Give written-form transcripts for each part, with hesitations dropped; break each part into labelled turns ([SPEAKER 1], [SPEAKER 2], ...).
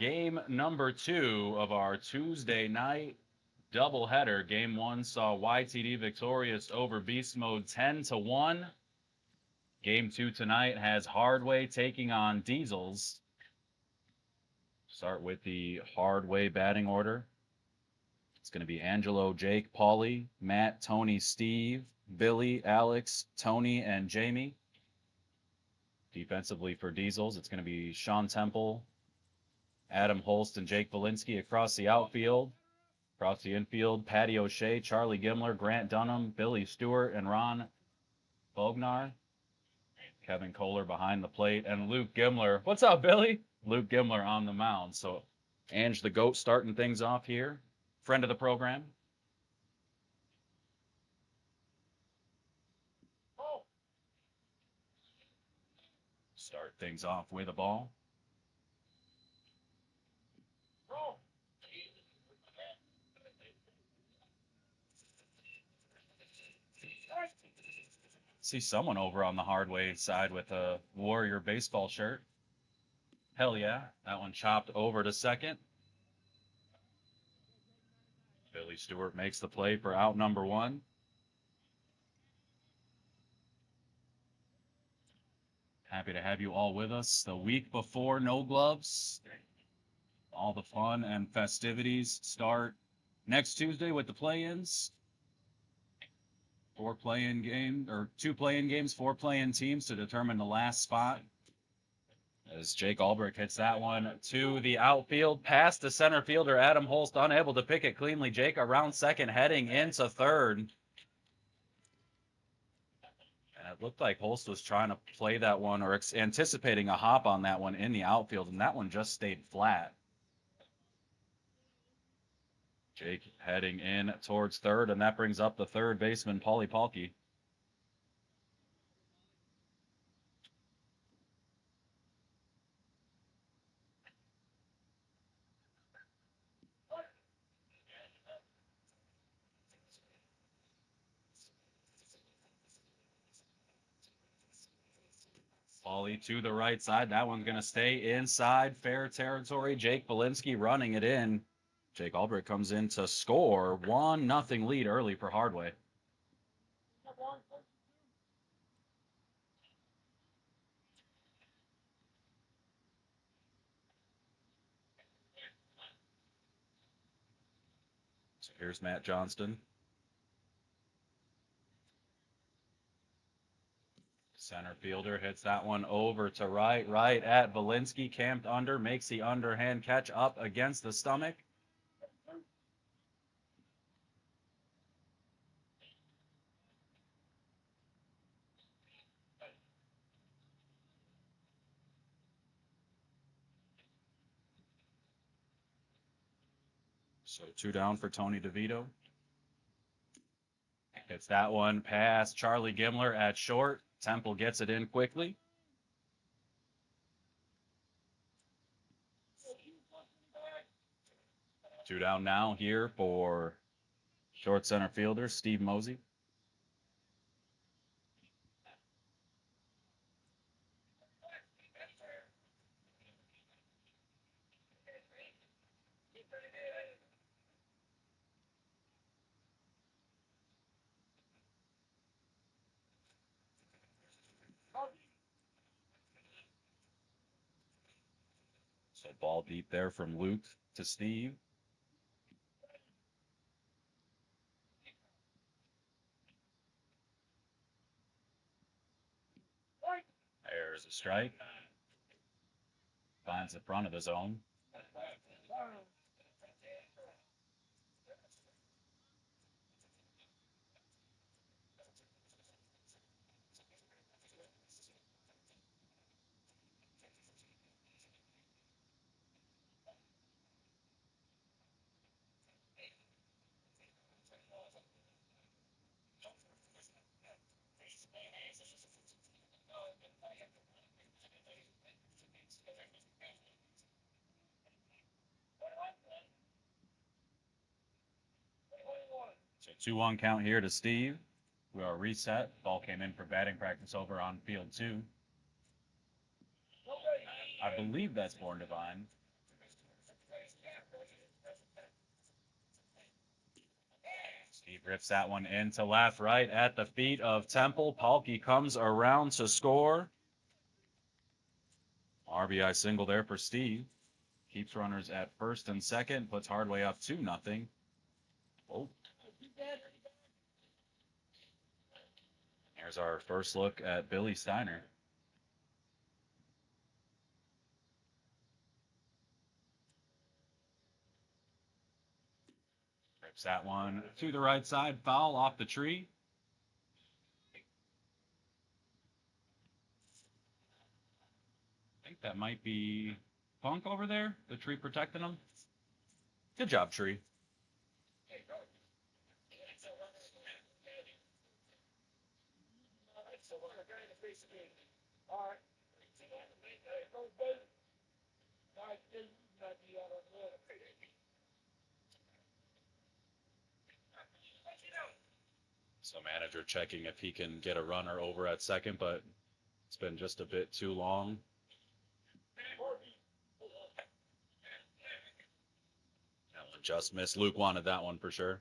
[SPEAKER 1] game number 2 of our Tuesday night doubleheader. Game 1 saw YTD victorious over Beast Mode 10-1. Game 2 tonight has Hardway taking on Diesels. Start with the Hardway batting order. It's going to be Angelo, Jake, Paulie, Matt, Tony, Steve, Billy, Alex, Tony, and Jamie. Defensively for Diesels, it's going to be Sean Temple, Adam Holst, and Jake Valinsky across the outfield. Across the infield, Patty O'Shea, Charlie Gimler, Grant Dunham, Billy Stewart, and Ron Bognar. Kevin Kohler behind the plate, and Luke Gimler. What's up, Billy? Luke Gimler on the mound. So Ange the GOAT starting things off here. Friend of the program. Start things off with a ball. See someone over on the Hardway side with a Warrior baseball shirt. Hell yeah. That one chopped over to second. Billy Stewart makes the play for out number 1. Happy to have you all with us the week before No Gloves. All the fun and festivities start next Tuesday with the play-ins. 2 play-in games, 4 play-in teams to determine the last spot. As Jake Albrecht hits that one to the outfield, past the center fielder Adam Holst, unable to pick it cleanly. Jake around second, heading into third. And it looked like Holst was trying to play that one or anticipating a hop on that one in the outfield, and that one just stayed flat. Jake heading in towards third, and that brings up the third baseman, Paulie Palkey. Paulie to the right side. That one's going to stay inside fair territory. Jake Valinsky running it in. Jake Albrecht comes in to score. 1-0 lead early for Hardway. So here's Matt Johnston. Center fielder hits that one over to right at Valinsky, camped under, makes the underhand catch up against the stomach. So 2 down for Tony DeVito. Hits that one past Charlie Gimler at short. Temple gets it in quickly. Two down now here for short center fielder Steve Mosey. So ball deep there from Luke to Steve. There's a strike. Finds the front of his own. So 2-1 count here to Steve. We are reset. Ball came in for batting practice over on field 2. I believe that's Born Divine. He rips that one into left, right at the feet of Temple. Palkey comes around to score. RBI single there for Steve. Keeps runners at first and second. Puts Hardway up 2-0. Oh. Here's our first look at Billy Steiner. Rips that one to the right side. Foul off the tree. I think that might be Funk over there. The tree protecting him. Good job, tree. So manager checking if he can get a runner over at second, but it's been just a bit too long. That one just missed. Luke wanted that one for sure.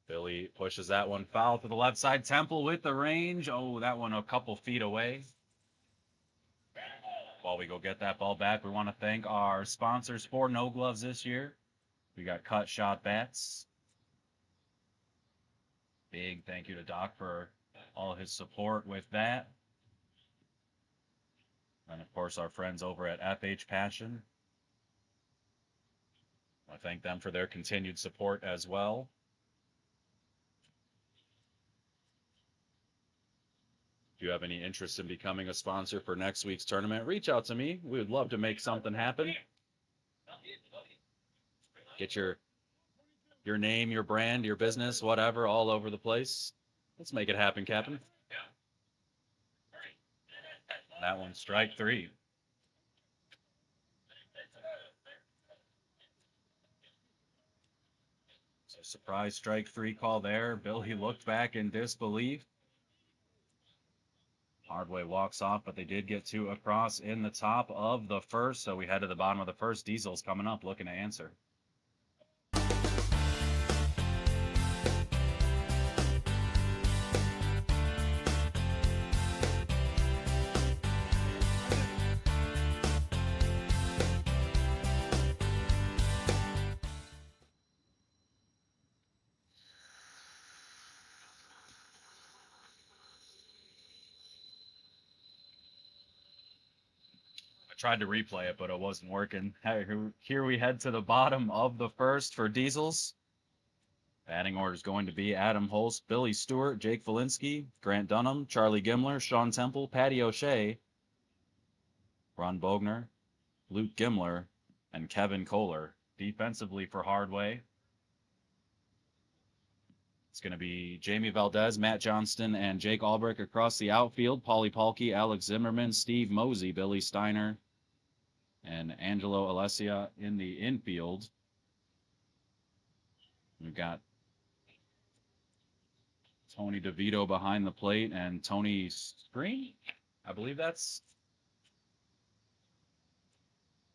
[SPEAKER 1] Billy pushes that one foul to the left side. Temple with the range. Oh, that one a couple feet away. While we go get that ball back, we want to thank our sponsors for No Gloves this year. We got Cut Shot Bats. Big thank you to Doc for all his support with that. And of course, our friends over at FH Passion. I want to thank them for their continued support as well. If you have any interest in becoming a sponsor for next week's tournament, reach out to me. We would love to make something happen. Get your name, your brand, your business, whatever, all over the place. Let's make it happen, Captain. That one's strike three. So surprise strike three call there. Billy looked back in disbelief. Hardway walks off, but they did get two across in the top of the first. So we head to the bottom of the first. Diesel's coming up looking to answer. Tried to replay it, but it wasn't working. Here we head to the bottom of the first for Diesels. Batting order is going to be Adam Holst, Billy Stewart, Jake Valinsky, Grant Dunham, Charlie Gimler, Sean Temple, Patty O'Shea, Ron Bogner, Luke Gimler, and Kevin Kohler. Defensively for Hardway, it's going to be Jamie Valdez, Matt Johnston, and Jake Albrecht across the outfield. Paulie Palkey, Alex Zimmerman, Steve Mosey, Billy Steiner, and Angelo Alessia in the infield. We've got Tony DeVito behind the plate and Tony Screen. I believe that's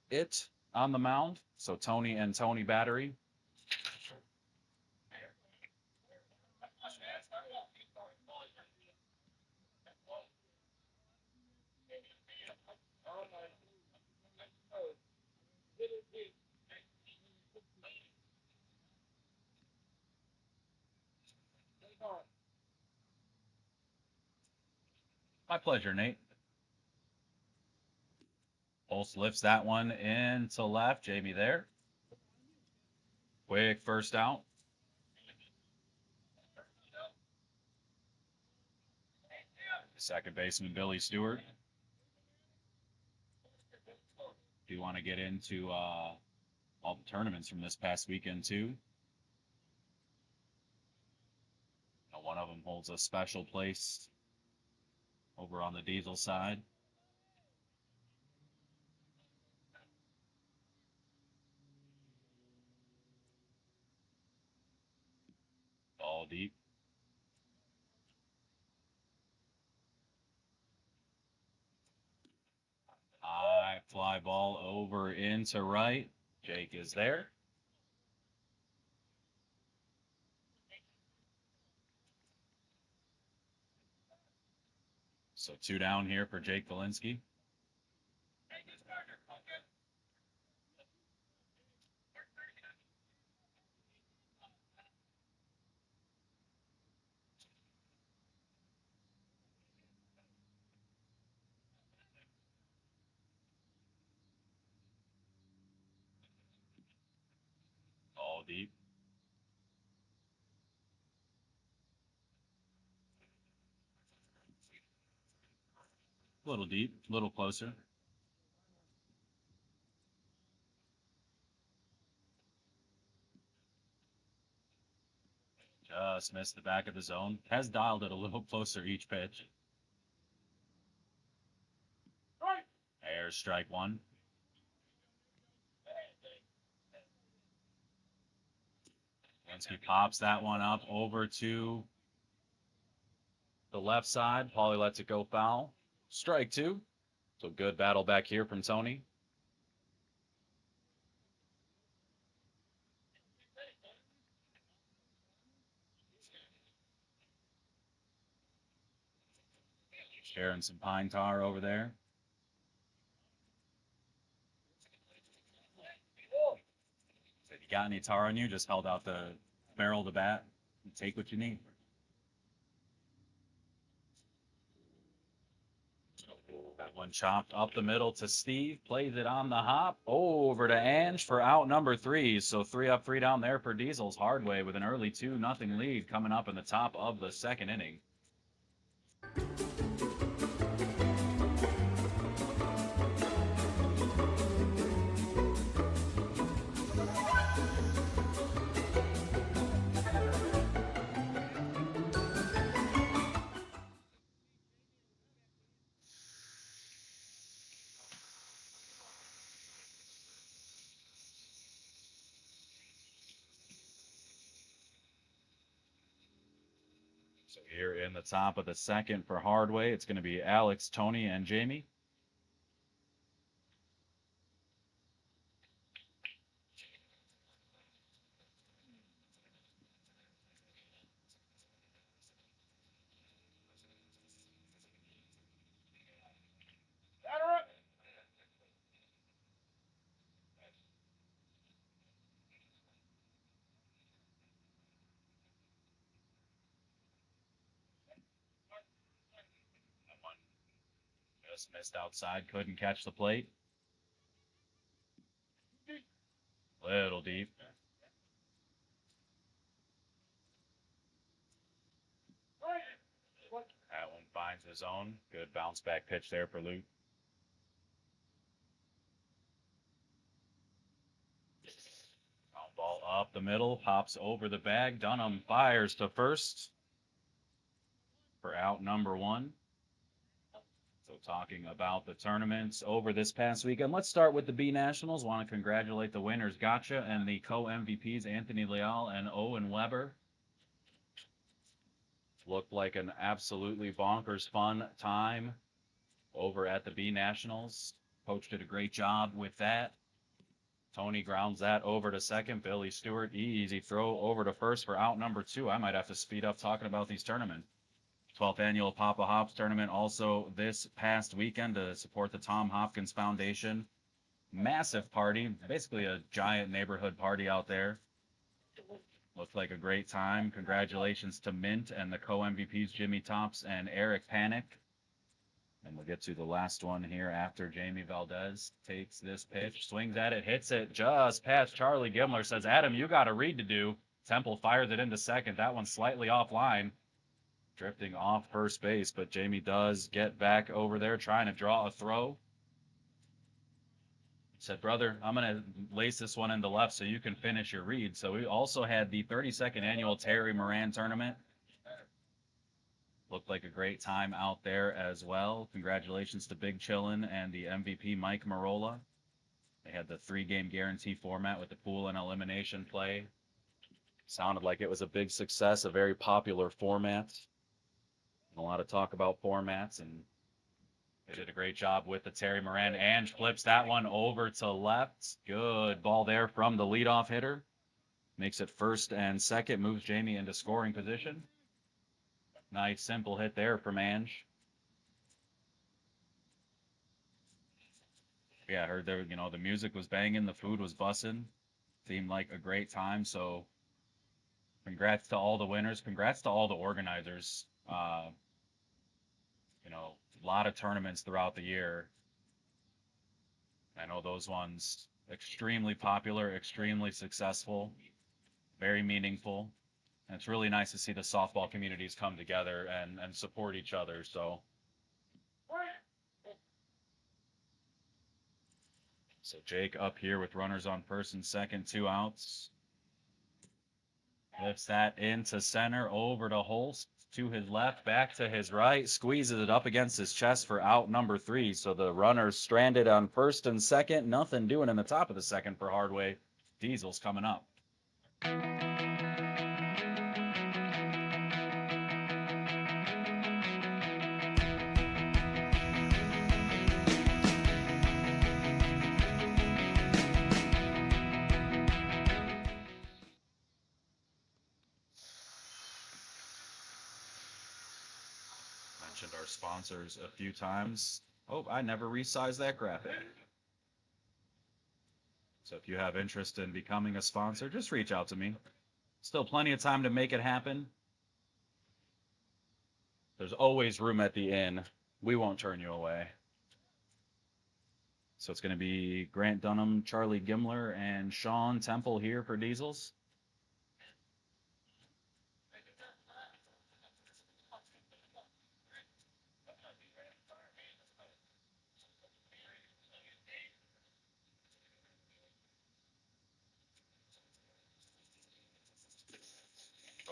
[SPEAKER 1] it on the mound. So Tony and Tony Battery. My pleasure, Nate. Pulse lifts that one into left. Jamie there. Quick first out. Second baseman Billy Stewart. Do you want to get into all the tournaments from this past weekend too? One of them holds a special place over on the Diesel side. Ball deep. High fly ball over into right. Jake is there. So 2 down here for Jake Valinsky. All deep. A little deep, a little closer. Just missed the back of the zone. Has dialed it a little closer each pitch. Air strike 1. Valinsky pops that one up over to the left side. Paulie lets it go foul. Strike 2. So good battle back here from Tony. Sharing some pine tar over there. If you got any tar on you, just held out the barrel of the bat and take what you need. That one chopped up the middle to Steve. Plays it on the hop. Over to Ange for out number 3. So 3 up, 3 down there for Diesel's Hardway with an early 2-0 lead coming up in the top of the second inning. So here in the top of the second for Hardway, it's going to be Alex, Tony, and Jamie. Just missed outside, couldn't catch the plate. Little deep. That one finds his own. Good bounce back pitch there for Luke. Ground ball up the middle, pops over the bag. Dunham fires to first for out number 1. So talking about the tournaments over this past weekend, let's start with the B Nationals. Want to congratulate the winners, Gotcha, and the co-MVPs, Anthony Leal and Owen Weber. Looked like an absolutely bonkers fun time over at the B Nationals. Coach did a great job with that. Tony grounds that over to second. Billy Stewart, easy throw over to first for out number 2. I might have to speed up talking about these tournaments. 12th annual Papa Hops tournament also this past weekend to support the Tom Hopkins Foundation. Massive party, basically a giant neighborhood party out there. Looked like a great time. Congratulations to Mint and the co-MVPs Jimmy Tops and Eric Panic. And we'll get to the last one here after Jamie Valdez takes this pitch, swings at it, hits it just past Charlie Gimler. Says, Adam, you got a read to do. Temple fires it into second. That one's slightly offline, drifting off first base, but Jamie does get back over there trying to draw a throw. Said, brother, I'm going to lace this one into left so you can finish your read. So we also had the 32nd annual Terry Moran tournament. Looked like a great time out there as well. Congratulations to Big Chillin and the MVP Mike Marola. They had the 3-game guarantee format with the pool and elimination play. Sounded like it was a big success, a very popular format. A lot of talk about formats, and they did a great job with the Terry Moran. Ange flips that one over to left. Good ball there from the leadoff hitter. Makes it first and second, moves Jamie into scoring position. Nice simple hit there from Ange. Yeah, I heard there, the music was banging, the food was bussin'. Seemed like a great time. So congrats to all the winners. Congrats to all the organizers. A lot of tournaments throughout the year. I know those ones extremely popular, extremely successful, very meaningful. And it's really nice to see the softball communities come together and support each other. So Jake up here with runners on first and second, 2 outs. Lifts that into center, over to Holst, to his left, back to his right, squeezes it up against his chest for out number 3. So the runner's stranded on first and second. Nothing doing in the top of the second for Hardway. Diesel's coming up. Mentioned our sponsors a few times. Oh, I never resized that graphic. So if you have interest in becoming a sponsor, just reach out to me. Still plenty of time to make it happen. There's always room at the inn. We won't turn you away. So it's going to be Grant Dunham, Charlie Gimler, and Sean Temple here for Diesels.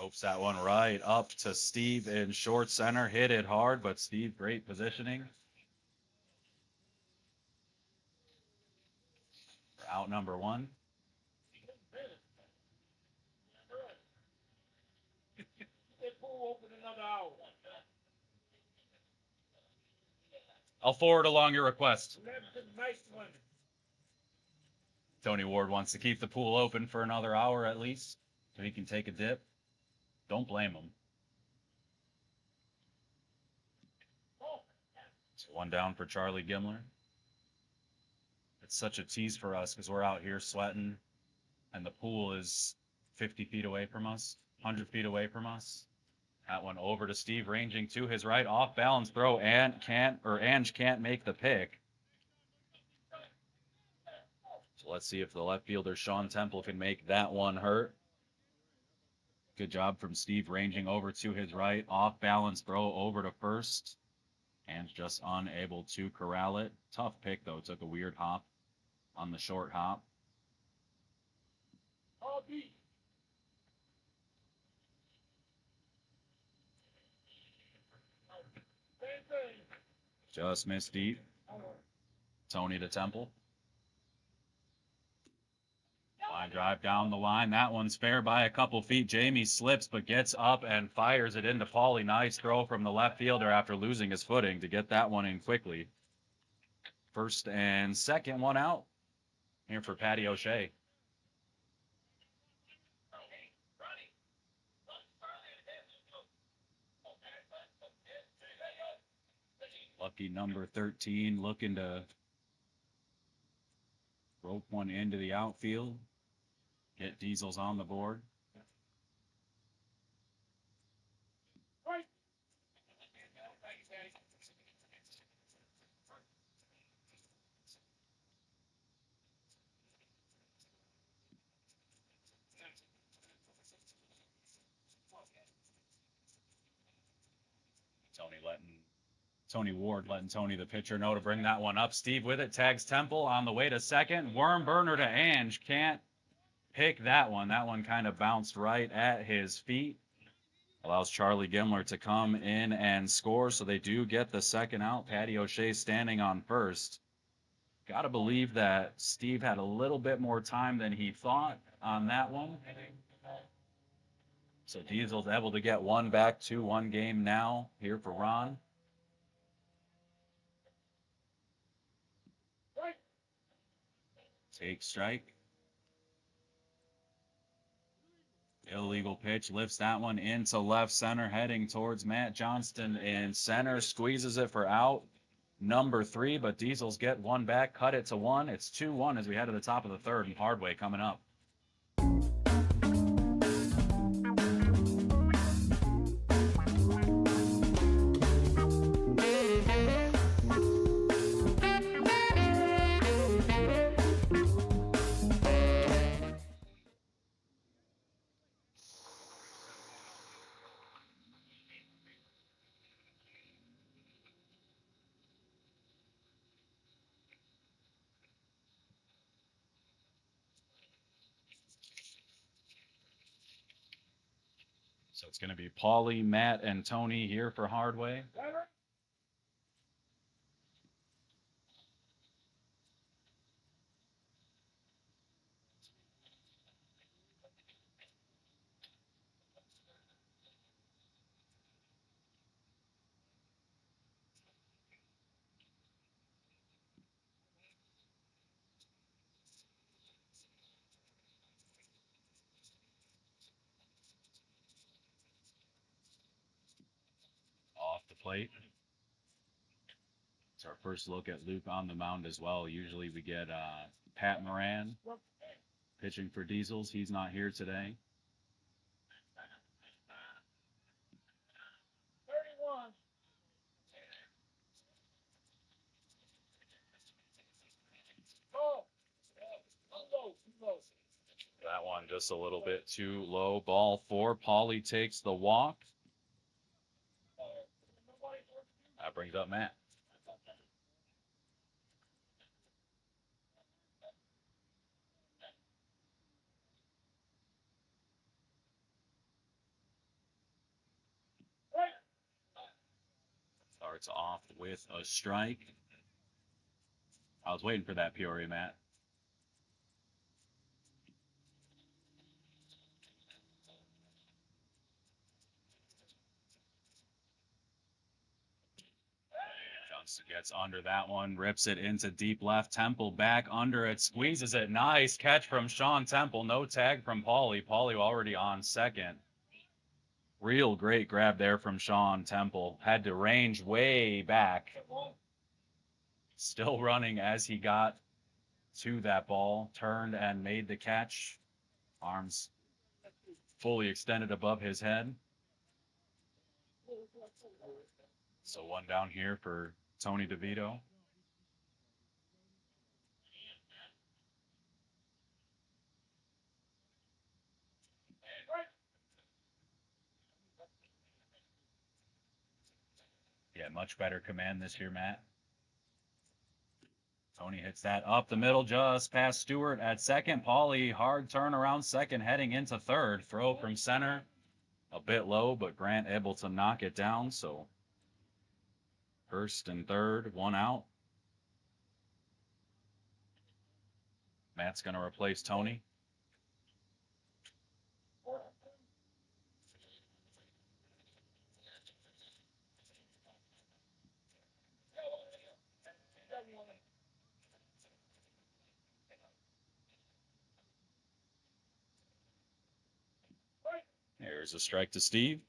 [SPEAKER 1] Ropes that one right up to Steve in short center. Hit it hard, but Steve, great positioning. For out number 1. I'll forward along your request. Tony Ward wants to keep the pool open for another hour at least, so he can take a dip. Don't blame him. So 1 down for Charlie Gimler. It's such a tease for us because we're out here sweating, and the pool is 50 feet away from us, 100 feet away from us. That one over to Steve, ranging to his right, off balance throw, and Ange can't make the pick. So let's see if the left fielder Sean Temple can make that one hurt. Good job from Steve, ranging over to his right, off balance throw over to first. Ange just unable to corral it. Tough pick though, took a weird hop on the short hop. Just missed deep. Tony to Temple. Line drive down the line. That one's fair by a couple feet. Jamie slips but gets up and fires it into Paulie. Nice throw from the left fielder after losing his footing to get that one in quickly. First and second, 1 out here for Patty O'Shea. Lucky number 13 looking to rope one into the outfield. Get Diesels on the board. Tony Ward letting Tony the pitcher know to bring that one up. Steve with it, tags Temple on the way to second. Worm burner to Ange. Can't pick that one. That one kind of bounced right at his feet. Allows Charlie Gimler to come in and score, so they do get the second out. Patty O'Shea standing on first. Got to believe that Steve had a little bit more time than he thought on that one. So Diesel's able to get one back, 2-1 game now here for Ron. Take strike. Illegal pitch, lifts that one into left center, heading towards Matt Johnston in center, squeezes it for out number 3, but Diesels get one back, cut it to 1. It's 2-1 as we head to the top of the third, and Hardway coming up. So it's going to be Paulie, Matt, and Tony here for Hardway. Off the plate. It's our first look at Luke on the mound as well. Usually we get Pat Moran pitching for Diesels. He's not here today.
[SPEAKER 2] 31.
[SPEAKER 1] That one just a little bit too low. Ball 4. Paulie takes the walk. That brings up Matt. Starts off with a strike. I was waiting for that, Peoria, Matt. Johnson gets under that one, rips it into deep left. Temple back under it, squeezes it. Nice catch from Sean Temple. No tag from Paulie. Paulie already on second. Real great grab there from Sean Temple. Had to range way back. Still running as he got to that ball. Turned and made the catch. Arms fully extended above his head. So one down here for Tony DeVito. Yeah, much better command this year, Matt. Tony hits that up the middle, just past Stewart at second. Paulie, hard turn around second, heading into third. Throw from center, a bit low, but Grant able to knock it down. So first and third, one out. Matt's going to replace Tony. There's a strike to Steve.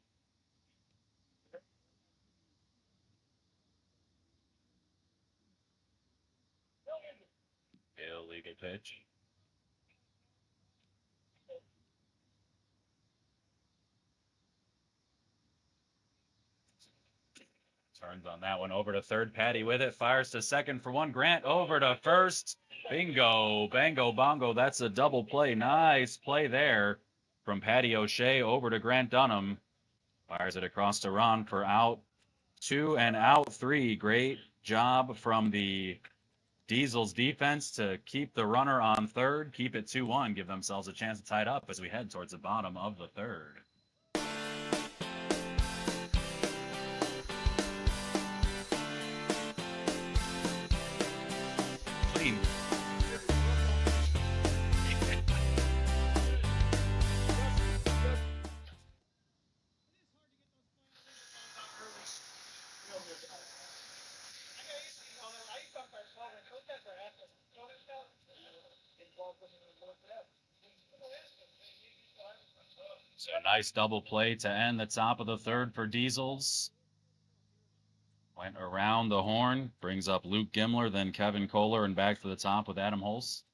[SPEAKER 1] Illegal pitch. Turns on that one over to third. Patty with it. Fires to second for one. Grant over to first. Bingo. Bango bongo. That's a double play. Nice play there from Patty O'Shea over to Grant Dunham. Fires it across to Ron for out 2 and out 3. Great job from the Diesels defense to keep the runner on third. Keep it 2-1. Give themselves a chance to tie it up as we head towards the bottom of the third. Clean. So a nice double play to end the top of the third for Diesels. Went around the horn, brings up Luke Gimler, then Kevin Kohler, and back to the top with Adam Holst.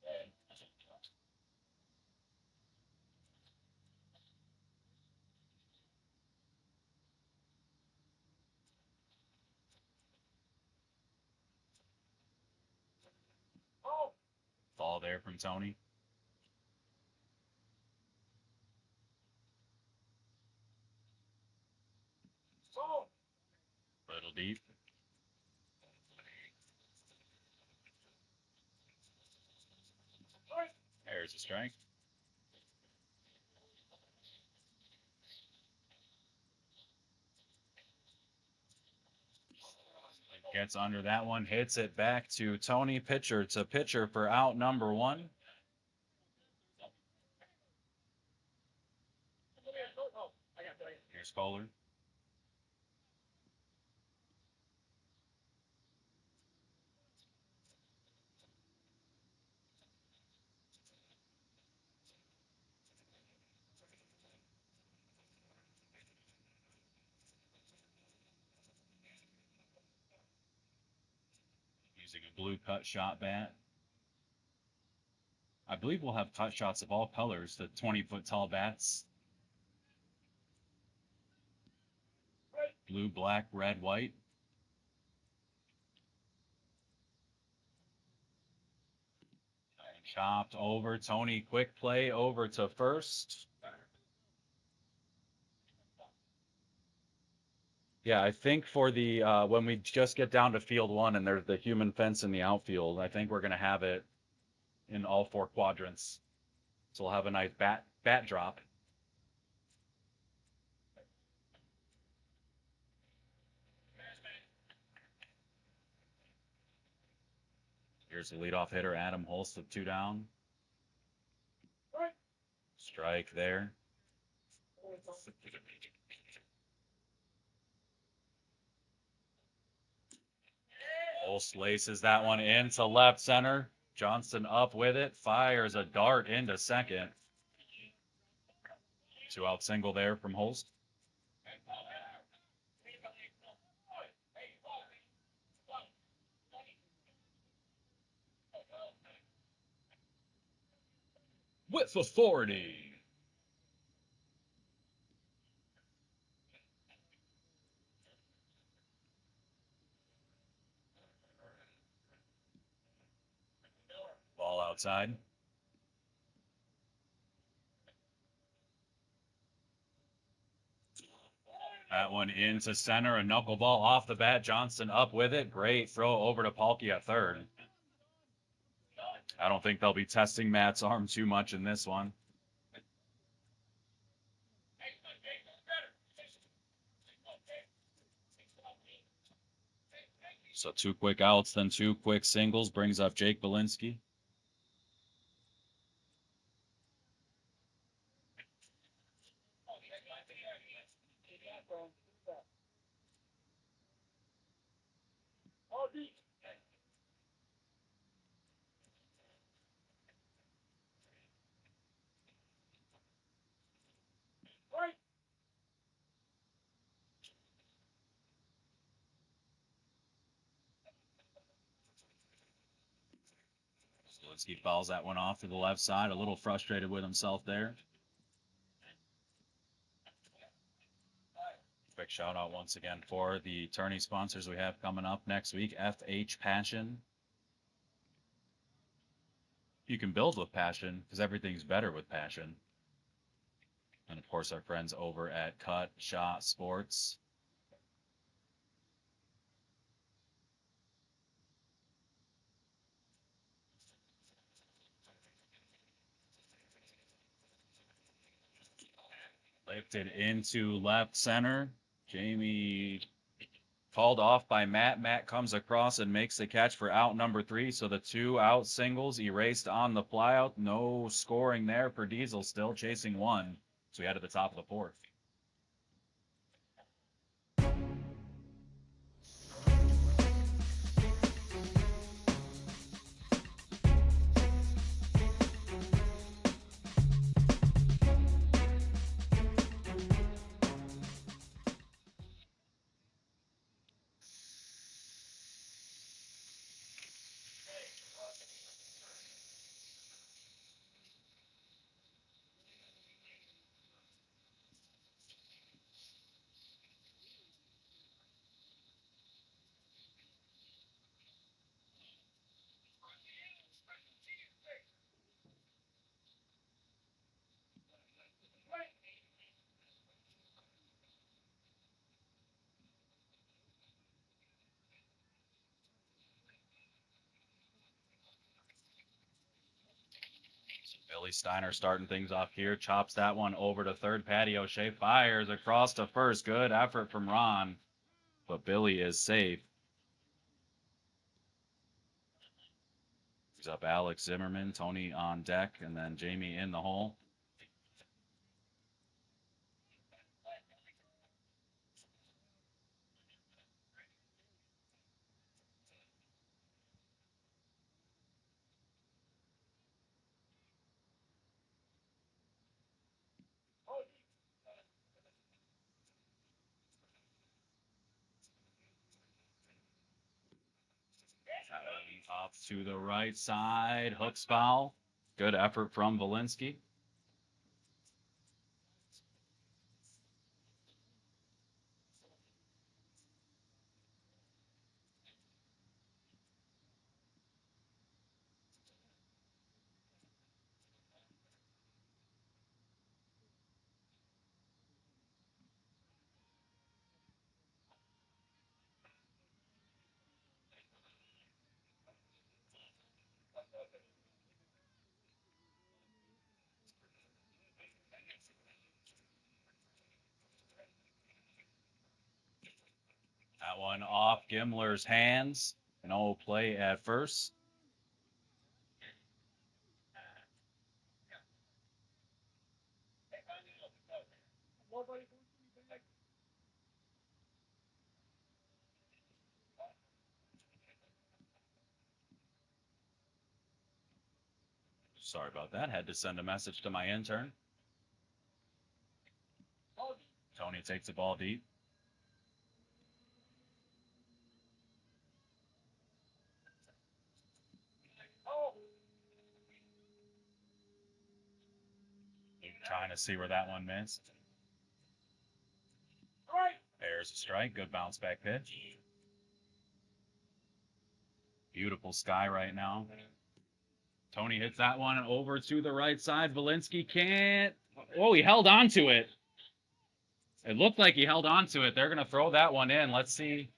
[SPEAKER 1] Ball there from Tony. Little deep. There's a strike. Gets under that one, hits it back to Tony. Pitcher to pitcher for out number one. Here's Kohler. Using a blue cut shot bat. I believe we'll have cut shots of all colors, the 20-foot tall bats. Blue, black, red, white. And chopped over. Tony, quick play over to first. Yeah, I think for the when we just get down to field one and there's the human fence in the outfield, I think we're going to have it in all four quadrants. So we'll have a nice bat drop. Here's the leadoff hitter, Adam Holst, with 2 down. Strike there. Holst laces that one into left center. Johnston up with it, fires a dart into second. 2-out single there from Holst. With authority. Ball outside. That one into center, a knuckleball off the bat. Johnston up with it. Great throw over to Palkey at third. I don't think they'll be testing Matt's arm too much in this one. So 2 quick outs, then 2 quick singles, brings up Jake Belinsky. Belinsky fouls that one off to the left side, a little frustrated with himself there. Quick shout out once again for the tourney sponsors we have coming up next week. FH Passion. You can build with passion because everything's better with passion. And of course, our friends over at Cut Shot Sports. Lifted into left center. Jamie called off by Matt. Matt comes across and makes the catch for out number 3. So the 2-out singles erased on the flyout. No scoring there for Diesel, still chasing 1. So we head to the top of the 4th. Billy Steiner starting things off here. Chops that one over to third. Patty O'Shea fires across to first. Good effort from Ron, but Billy is safe. He's up Alex Zimmerman, Tony on deck, and then Jamie in the hole. Up to the right side, hooks foul. Good effort from Valinsky. That one off Gimler's hands. No play at first. Sorry about that. Had to send a message to my intern. Tony takes the ball deep. Trying to see where that one missed. There's a strike. Good bounce back pitch. Beautiful sky right now. Tony hits that one over to the right side. Valinsky can't. Oh, he held on to it. It looked like he held on to it. They're going to throw that one in. Let's see.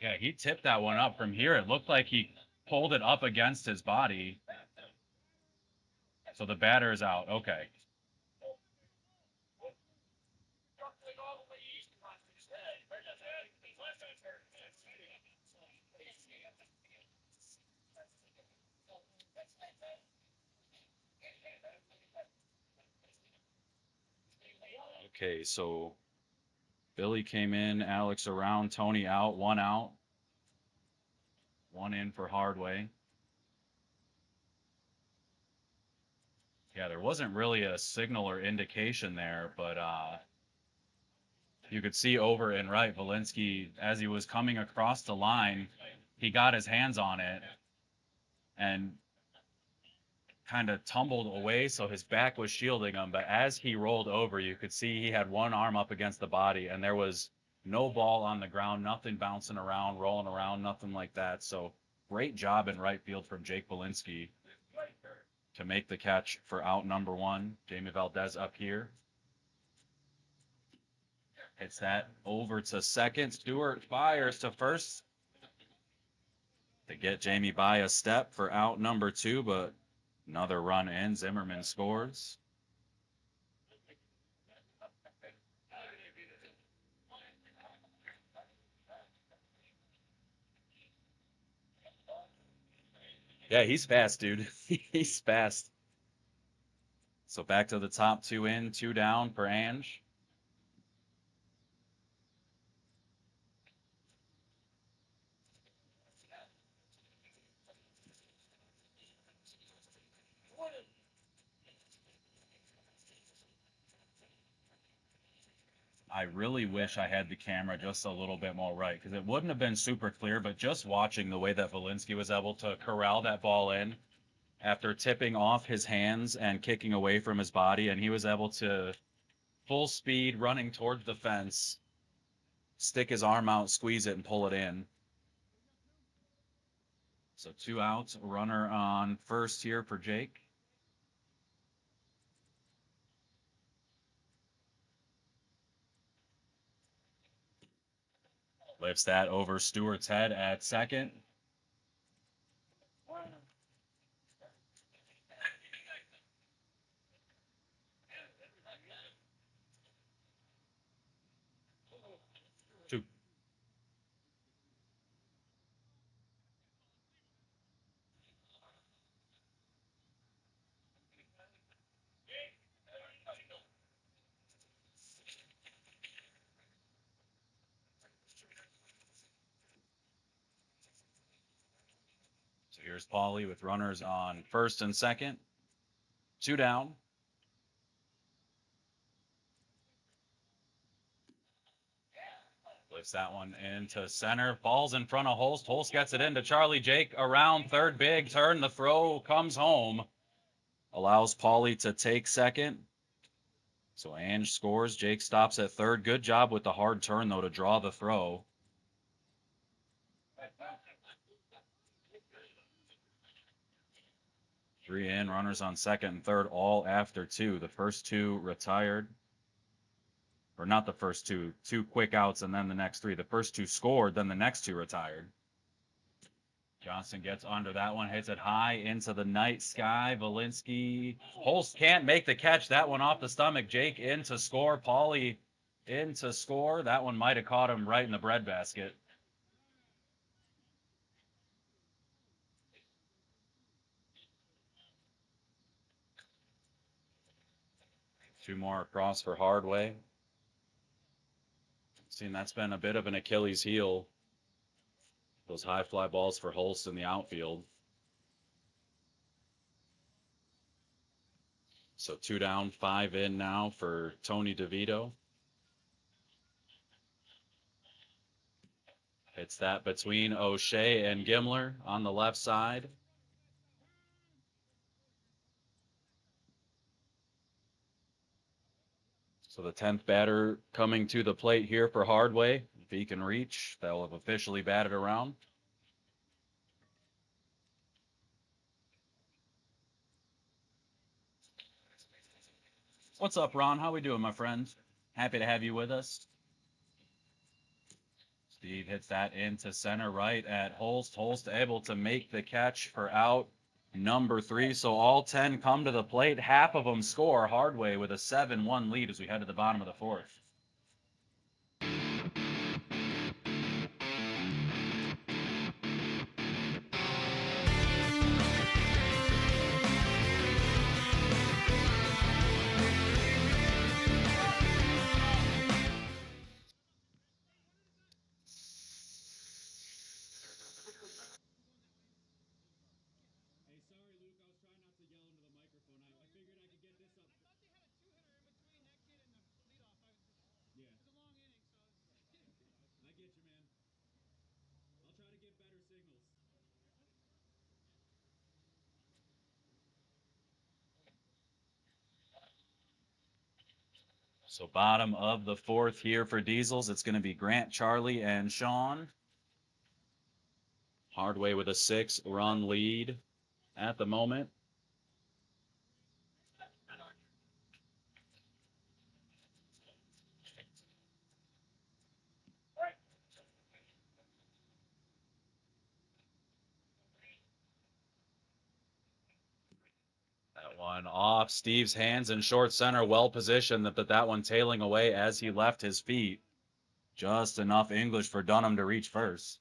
[SPEAKER 1] Yeah, he tipped that one up from here. It looked like he pulled it up against his body. So the batter is out. Okay. Okay, so Billy came in, Alex around, Tony out, one out. One in for Hardway. Yeah, there wasn't really a signal or indication there, but you could see over and right, Valinsky, as he was coming across the line, he got his hands on it and kind of tumbled away, so his back was shielding him. But as he rolled over, you could see he had one arm up against the body, and there was no ball on the ground, nothing bouncing around, rolling around, nothing like that. So great job in right field from Jake Valinsky to make the catch for out number one. Jamie Valdez up here. Hits that over to second. Stewart fires to first to get Jamie by a step for out number two, but another run in. Zimmerman scores. Yeah, he's fast, dude. He's fast. So back to the top, two in, two down for Ange. I really wish I had the camera just a little bit more right, because it wouldn't have been super clear, but just watching the way that Valinsky was able to corral that ball in after tipping off his hands and kicking away from his body, and he was able to full speed running towards the fence, stick his arm out, squeeze it, and pull it in. So two outs, runner on first here for Jake. Lifts that over Stewart's head at second. Two. So here's Paulie with runners on first and second. 2 down. Lifts that one into center. Falls in front of Holst. Holst gets it into Charlie. Jake around third, big turn. The throw comes home. Allows Paulie to take second. So Ange scores. Jake stops at third. Good job with the hard turn, though, to draw the throw. Three in, runners on second and third, all after two. The first two retired. Or not the first two. Two quick outs and then the next three. The first two scored, then the next two retired. Johnson gets under that one, hits it high into the night sky. Valinsky. Holst can't make the catch. That one off the stomach. Jake in to score. Paulie in to score. That one might have caught him right in the breadbasket. Two more across for Hardway. Seen that's been a bit of an Achilles heel. Those high fly balls for Holst in the outfield. So 2 down, 5 in now for Tony DeVito. Hits that between O'Shea and Gimler on the left side. So the 10th batter coming to the plate here for Hardway. If he can reach, they'll have officially batted around. What's up, Ron? How we doing, my friend? Happy to have you with us. Steve hits that into center right at Holst. Holst able to make the catch for out number 3. So all 10 come to the plate. Half of them score. Hardway with a 7-1 lead as we head to the bottom of the 4th. So bottom of the 4th here for Diesels. It's going to be Grant, Charlie, and Sean. Hardway with a 6-run lead at the moment. That one off Steve's hands in short center, well positioned. That one tailing away as he left his feet. Just enough English for Dunham to reach first.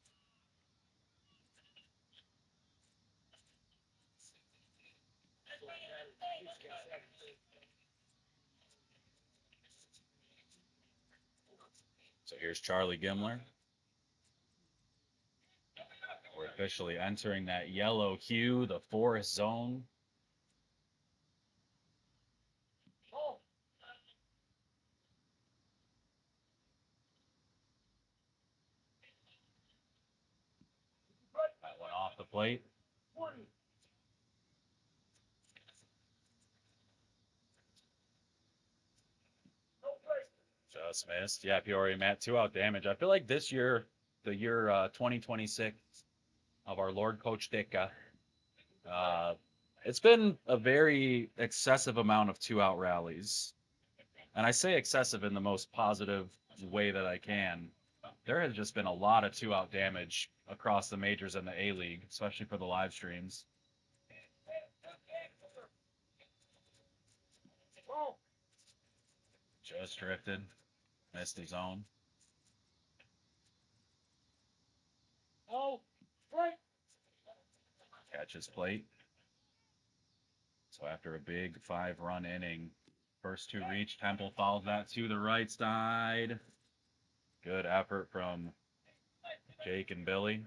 [SPEAKER 1] So here's Charlie Gimler. We're officially entering that yellow hue, the forest zone. That one off the plate. Just missed. Yeah, Peoria, Matt, 2-out damage. I feel like this year, the year 2026 of our Lord Coach Ditka, it's been a very excessive amount of 2-out rallies. And I say excessive in the most positive way that I can. There has just been a lot of 2-out damage across the majors and the A-League, especially for the live streams. Just drifted. Missed the zone. Catches plate. So after a big 5-run inning, first 2 reach, Temple follows that to the right side. Good effort from Jake and Billy.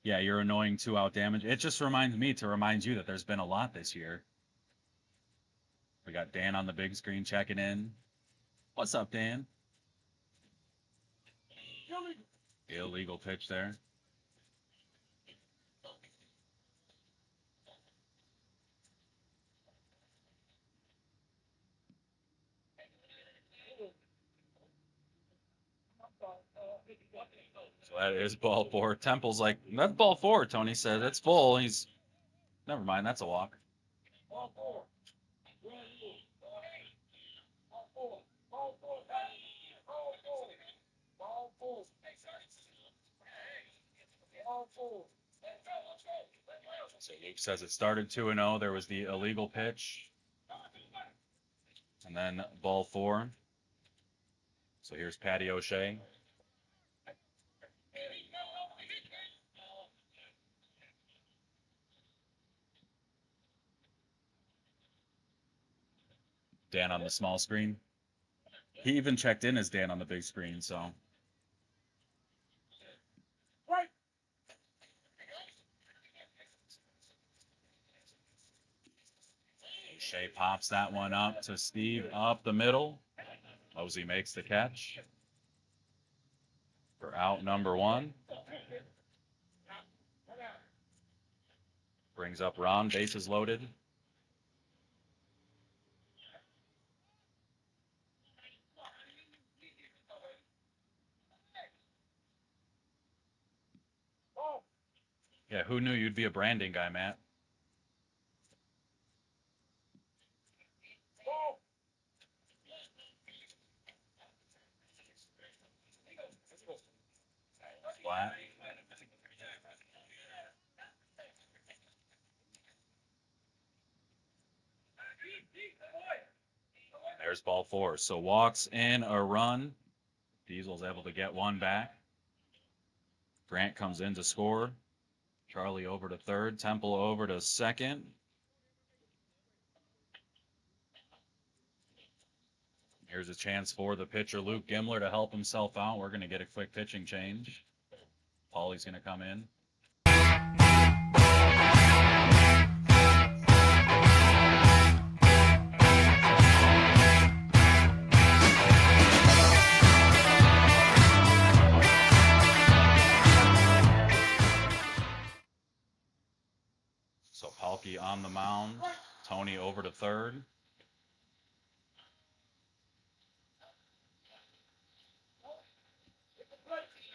[SPEAKER 1] Yeah, you're annoying 2-out damage. It just reminds me to remind you that there's been a lot this year. We got Dan on the big screen checking in. What's up, Dan? Illegal pitch there. So that is ball 4. Temple's like, that's ball 4, Tony said. It's full. He's, never mind, that's a walk. So Luke says it started 2-0. There was the illegal pitch. And then ball 4. So here's Patty O'Shea. Dan on the small screen. He even checked in as Dan on the big screen, so. O'Shea pops that one up to Steve up the middle. Mosey makes the catch for out number 1. Brings up Ron, bases loaded. Yeah, who knew you'd be a branding guy, Matt? Flat. There's ball 4. So walks in a run. Diesel's able to get one back. Grant comes in to score. Charlie over to third. Temple over to second. Here's a chance for the pitcher, Luke Gimler, to help himself out. We're going to get a quick pitching change. Paulie's going to come in. So Palkey on the mound. Tony over to third.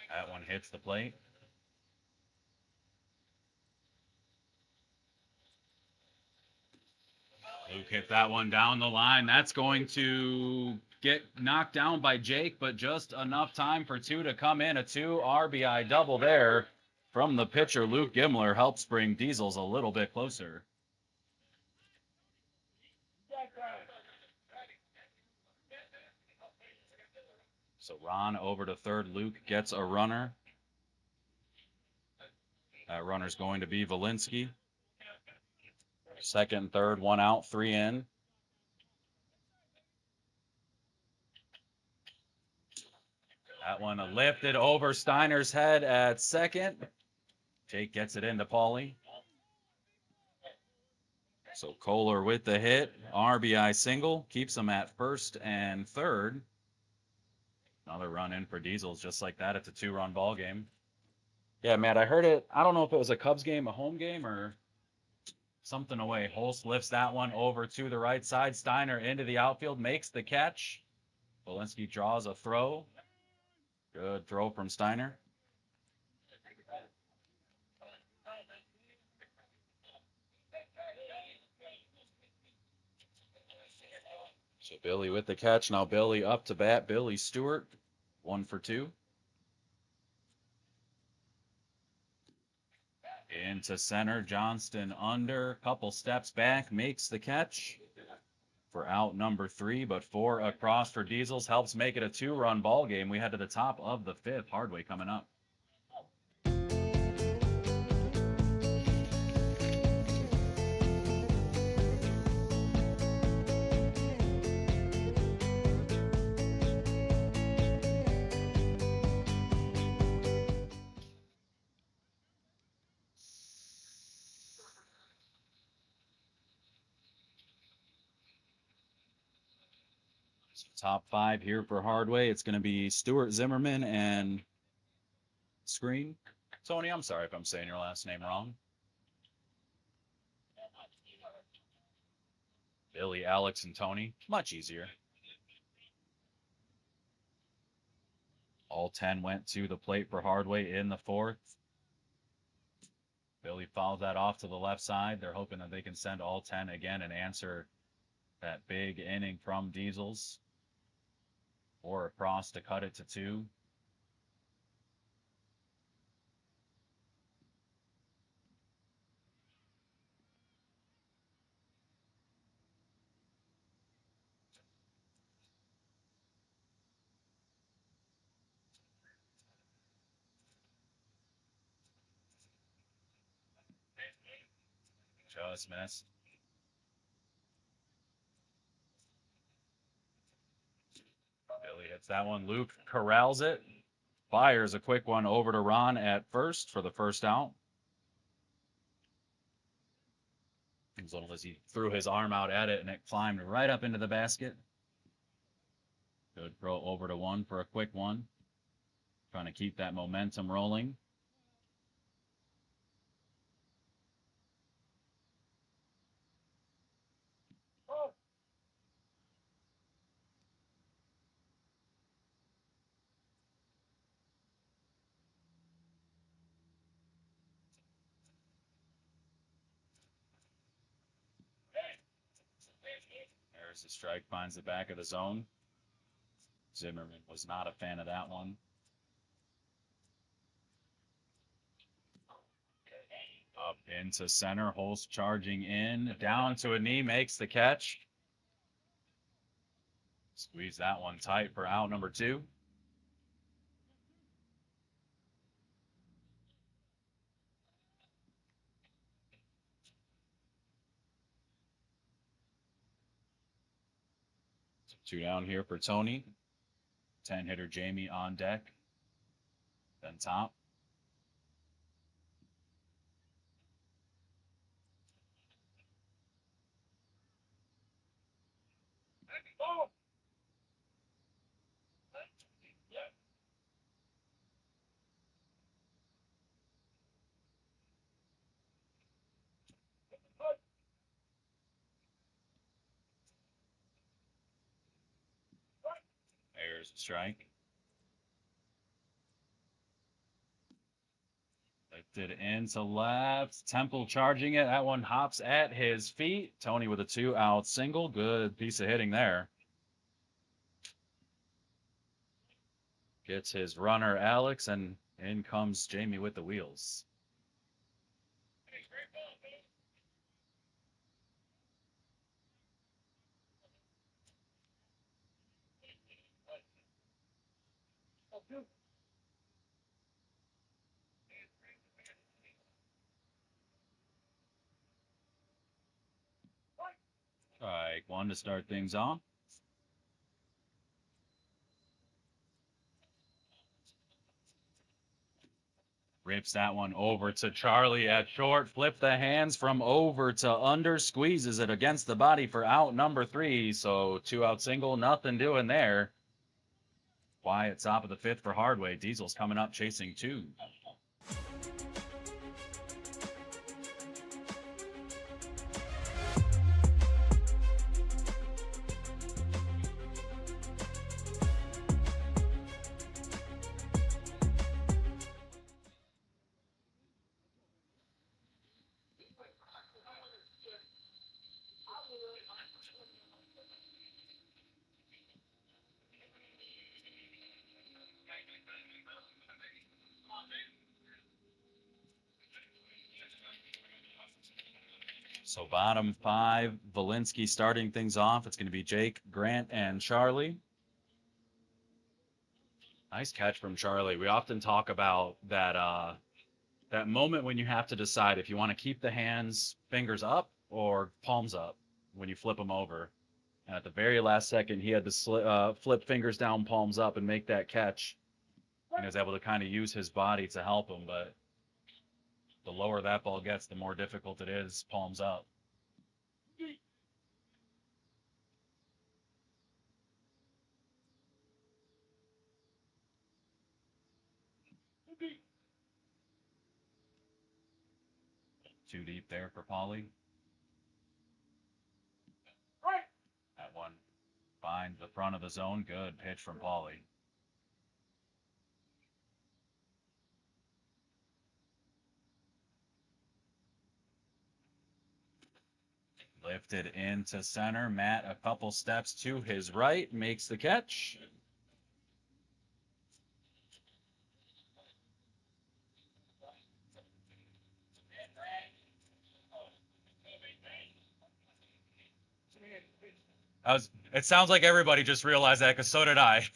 [SPEAKER 1] That one hits the plate. Luke hit that one down the line. That's going to get knocked down by Jake, but just enough time for 2 to come in. A 2 RBI double there from the pitcher, Luke Gimler, helps bring Diesels a little bit closer. So Ron over to third. Luke gets a runner. That runner's going to be Valinsky. Second, third, 1 out, 3 in. That one lifted over Steiner's head at second. Jake gets it into Paulie. So Kohler with the hit. RBI single. Keeps him at first and third. Another run in for Diesels, just like that. It's a 2-run ball game. Yeah, Matt, I heard it. I don't know if it was a Cubs game, a home game, or something away. Holst lifts that one over to the right side. Steiner into the outfield, makes the catch. Valinsky draws a throw. Good throw from Steiner. So Billy with the catch. Now Billy up to bat. Billy Stewart, 1 for 2. Into center. Johnston under. Couple steps back. Makes the catch for out number 3, but 4 across for Diesels. Helps make it a 2-run ball game. We head to the top of the 5th. Hardway coming up. Top 5 here for Hardway. It's going to be Stuart Zimmerman and Screen. Tony, I'm sorry if I'm saying your last name wrong. Billy, Alex, and Tony. Much easier. All 10 went to the plate for Hardway in the 4th. Billy fouls that off to the left side. They're hoping that they can send all 10 again and answer that big inning from Diesels. 4 across to cut it to 2. Just missed. Billy hits that one. Luke corrals it. Fires a quick one over to Ron at first for the first out. As long as he threw his arm out at it and it climbed right up into the basket. Good throw over to 1 for a quick one. Trying to keep that momentum rolling. There's the strike, finds the back of the zone. Zimmerman was not a fan of that one. Up into center, Holst charging in, down to a knee, makes the catch. Squeeze that one tight for out number 2. So 2 down here for Tony. 10-hitter Jamie on deck. Then top. There's a strike. Lifted into left. Temple charging it. That one hops at his feet. Tony with a 2-out single. Good piece of hitting there. Gets his runner, Alex, and in comes Jamie with the wheels. Strike 1 to start things off. Rips that one over to Charlie at short. Flip the hands from over to under. Squeezes it against the body for out number 3. So 2-out single. Nothing doing there. Quiet top of the 5th for Hardway. Diesel's coming up chasing 2. So bottom five, Valinsky starting things off. It's going to be Jake, Grant, and Charlie. Nice catch from Charlie. We often talk about that moment when you have to decide if you want to keep the hands, fingers up or palms up when you flip them over. And at the very last second, he had to flip fingers down, palms up, and make that catch. And he was able to kind of use his body to help him. But the lower that ball gets, the more difficult it is, palms up. Too deep there for Pauly. That one finds the front of the zone. Good pitch from Pauly. Lifted into center. Matt, a couple steps to his right, makes the catch. It sounds like everybody just realized that because so did I.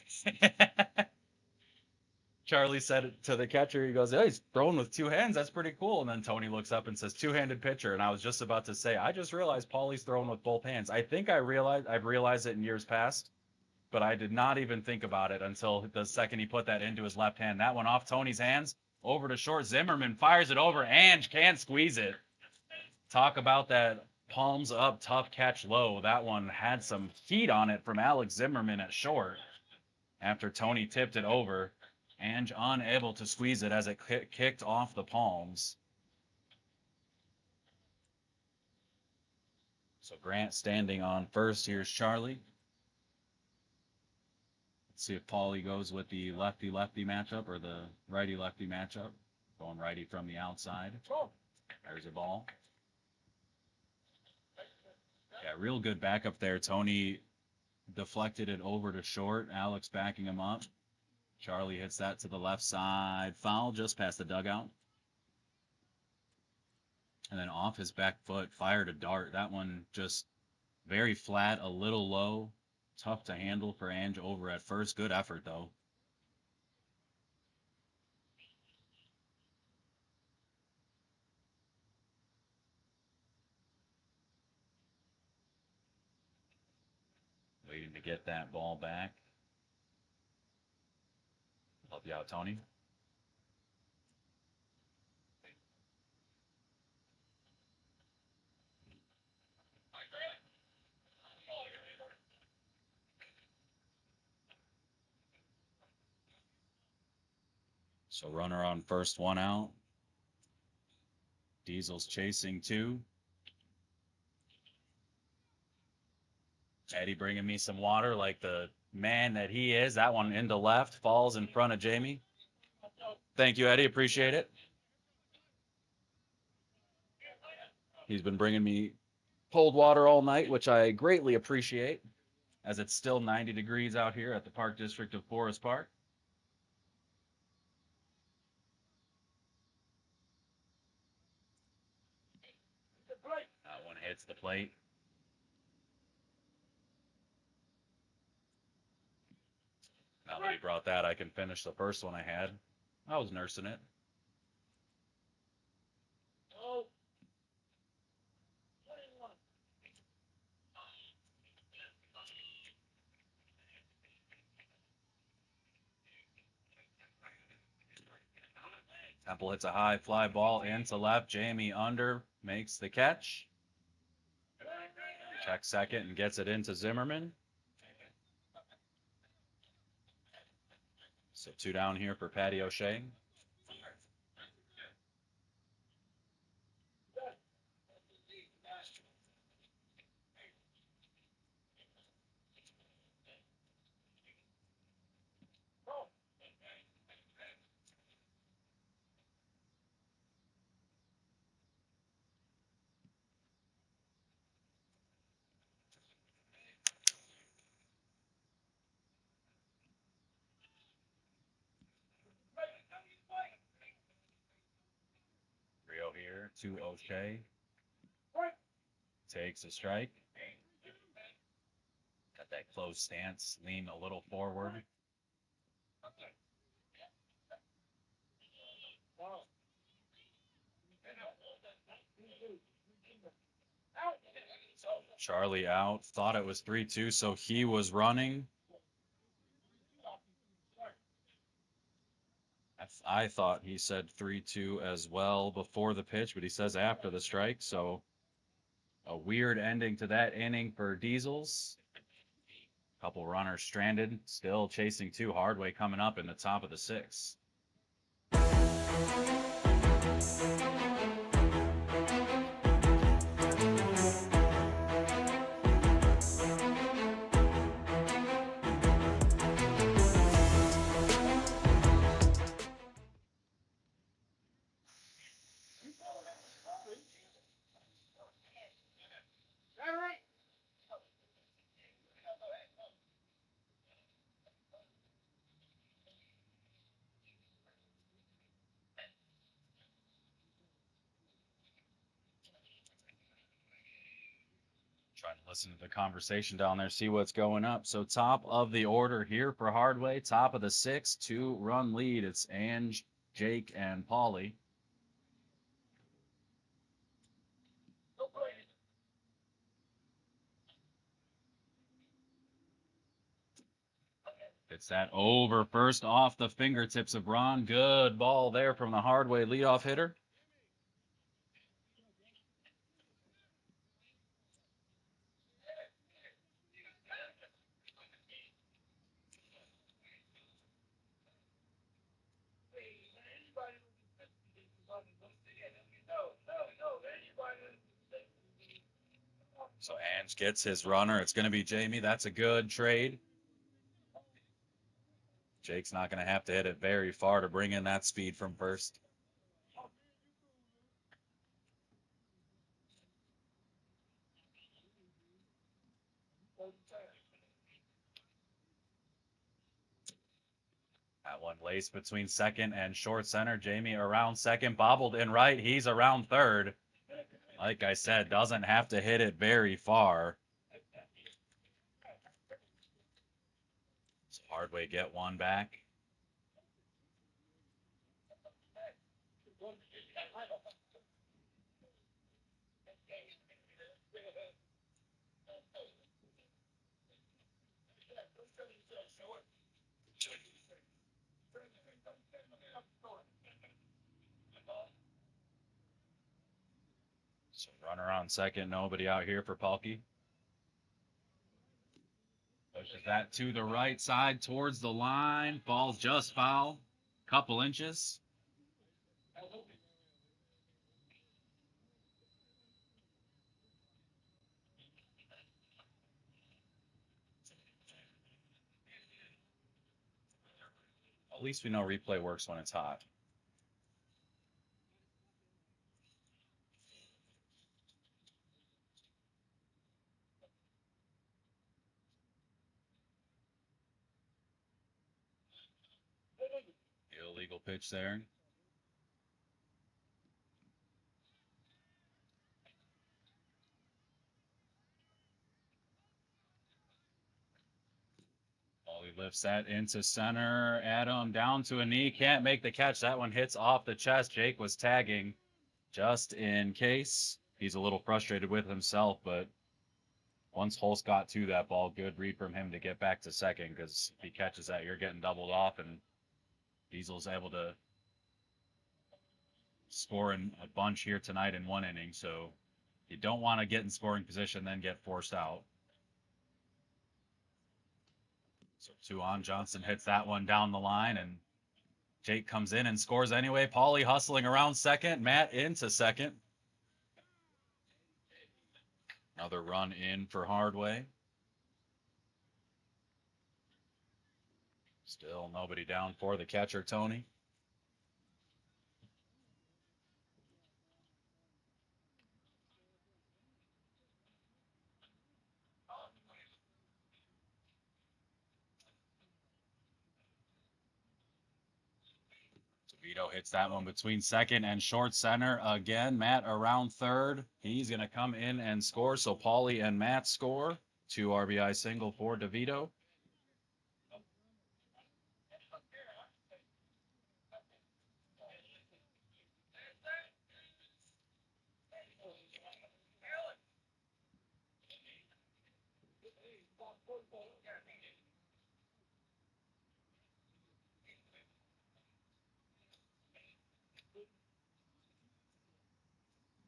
[SPEAKER 1] Charlie said it to the catcher. He goes, "Oh, he's throwing with two hands. That's pretty cool." And then Tony looks up and says, "Two-handed pitcher." And I was just about to say, I just realized Paulie's throwing with both hands. I've realized it in years past, but I did not even think about it until the second he put that into his left hand. That one off Tony's hands, over to short. Zimmerman fires it over. Ange can't squeeze it. Talk about that palms up, tough catch low. That one had some heat on it from Alex Zimmerman at short after Tony tipped it over. Ange unable to squeeze it as it kicked off the palms. So Grant standing on first. Here's Charlie. Let's see if Paulie goes with the lefty-lefty matchup or the righty-lefty matchup. Going righty from the outside. There's a ball. Yeah, real good backup there. Tony deflected it over to short. Alex backing him up. Charlie hits that to the left side. Foul just past the dugout. And then off his back foot, fired a dart. That one just very flat, a little low. Tough to handle for Ange over at first. Good effort, though. Waiting to get that ball back. Help you out, Tony. So runner on first, one out. Diesel's chasing two. Eddie bringing me some water like the man that he is. That one into left, falls in front of Jamie. Thank you, Eddie. Appreciate it. He's been bringing me cold water all night, which I greatly appreciate, as it's still 90 degrees out here at the Park District of Forest Park. That one hits the plate. Now that he brought that, I can finish the first one I had. I was nursing it. Temple hits a high fly ball into left. Jamie under makes the catch. Checks second and gets it into Zimmerman. So two down here for Patty O'Shea. Rio here to O'Shea. takes a strike. Got that close stance, lean a little forward. Charlie out, thought it was 3-2, so he was running. I thought he said 3-2 as well before the pitch, but he says after the strike, so a weird ending to that inning for Diesels. Couple runners stranded, still chasing two. Hardway coming up in the top of the sixth. Trying to listen to the conversation down there, see what's going up. So top of the order here for Hardway, top of the sixth, 2-run lead. It's Ange, Jake, and Paulie. It's that over first off the fingertips of Ron. Good ball there from the Hardway leadoff hitter. So Ange gets his runner. It's going to be Jamie. That's a good trade. Jake's not going to have to hit it very far to bring in that speed from first. That one laced between second and short center. Jamie around second, bobbled in right. He's around third. Like I said, doesn't have to hit it very far. So Hardway get one back. So runner on second, nobody out here for Palkey. Pushes that to the right side towards the line. Falls just foul. Couple inches. At least we know replay works when it's hot. Illegal pitch there. He lifts that into center. Adam down to a knee. Can't make the catch. That one hits off the chest. Jake was tagging just in case. He's a little frustrated with himself, but once Holst got to that ball, good read from him to get back to second, because if he catches that, you're getting doubled off, and Diesel's able to score in a bunch here tonight in one inning, so you don't want to get in scoring position, then get forced out. So 2 on. Johnson hits that one down the line, and Jake comes in and scores anyway. Paulie hustling around second. Matt into second. Another run in for Hardway. Still nobody down for the catcher, Tony. DeVito hits that one between second and short center. Again, Matt around third. He's going to come in and score. So Paulie and Matt score. 2 RBI single for DeVito.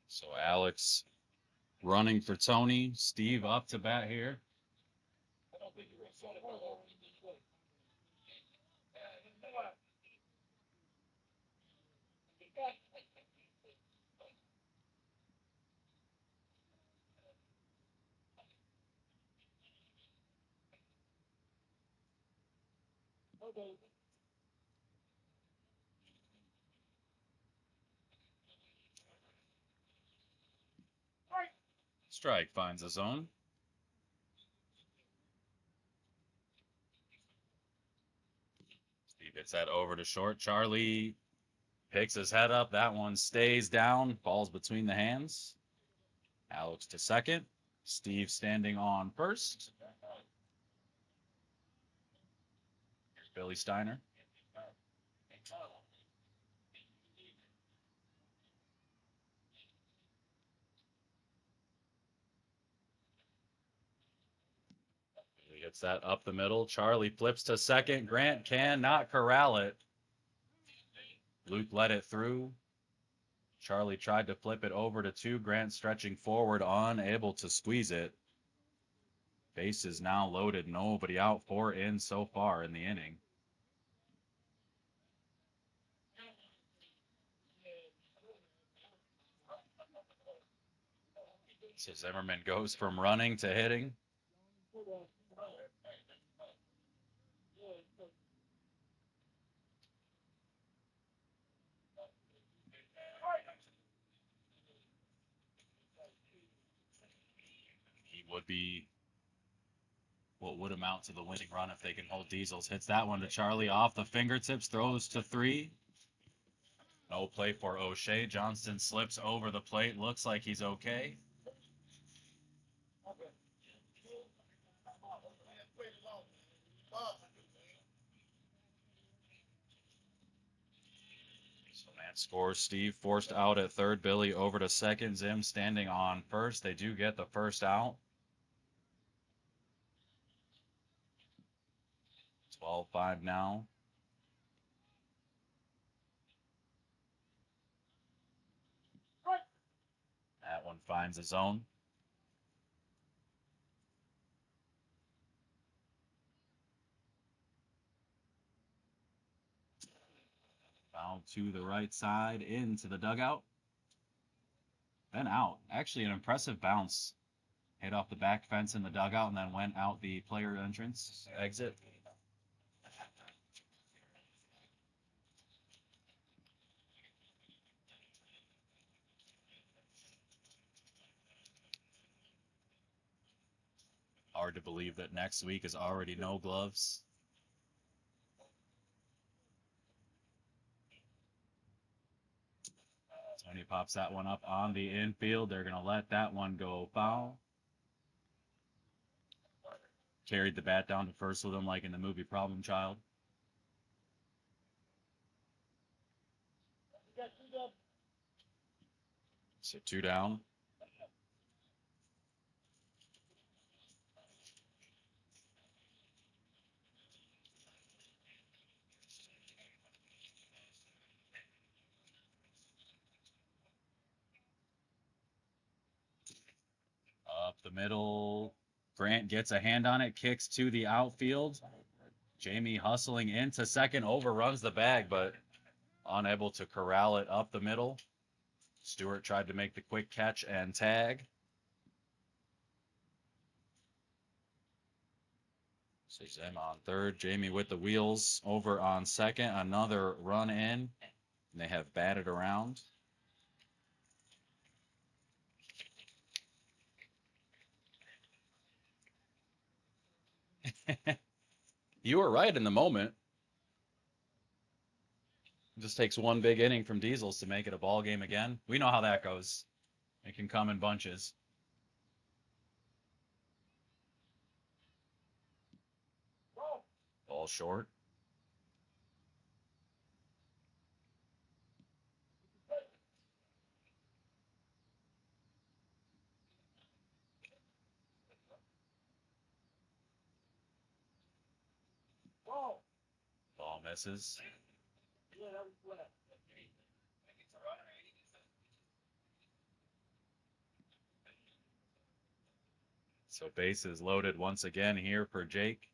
[SPEAKER 1] So Alex running for Tony. Steve up to bat here. Strike finds the zone. Steve gets that over to short. Charlie picks his head up. That one stays down. Falls between the hands. Alex to second. Steve standing on first. Here's Billy Steiner. He gets that up the middle. Charlie flips to second. Grant cannot corral it. Luke let it through. Charlie tried to flip it over to 2. Grant stretching forward, unable to squeeze it. Base is now loaded. Nobody out. 4 in so far in the inning. So Zimmerman goes from running to hitting. He would be what would amount to the winning run if they can hold Diesels. Hits that one to Charlie off the fingertips, throws to 3. No play for O'Shea. Johnston slips over the plate. Looks like he's okay. So Matt scores. Steve forced out at third. Billy over to second. Zim standing on first. They do get the first out. 12-5 now. That one finds a zone. Foul to the right side, into the dugout. Then out. Actually, an impressive bounce. Hit off the back fence in the dugout and then went out the player entrance exit. Hard to believe that next week is already no gloves. Tony pops that one up on the infield. They're going to let that one go foul. Carried the bat down to first with him like in the movie Problem Child. So 2 down. Up the middle. Grant gets a hand on it, kicks to the outfield. Jamie hustling into second, overruns the bag, but unable to corral it up the middle. Stewart tried to make the quick catch and tag. So Zim on third. Jamie with the wheels over on second. Another run in. And they have batted around. You were right in the moment. Just takes one big inning from Diesels to make it a ball game again. We know how that goes. It can come in bunches. Ball short. Ball misses. So bases loaded once again here for Jake.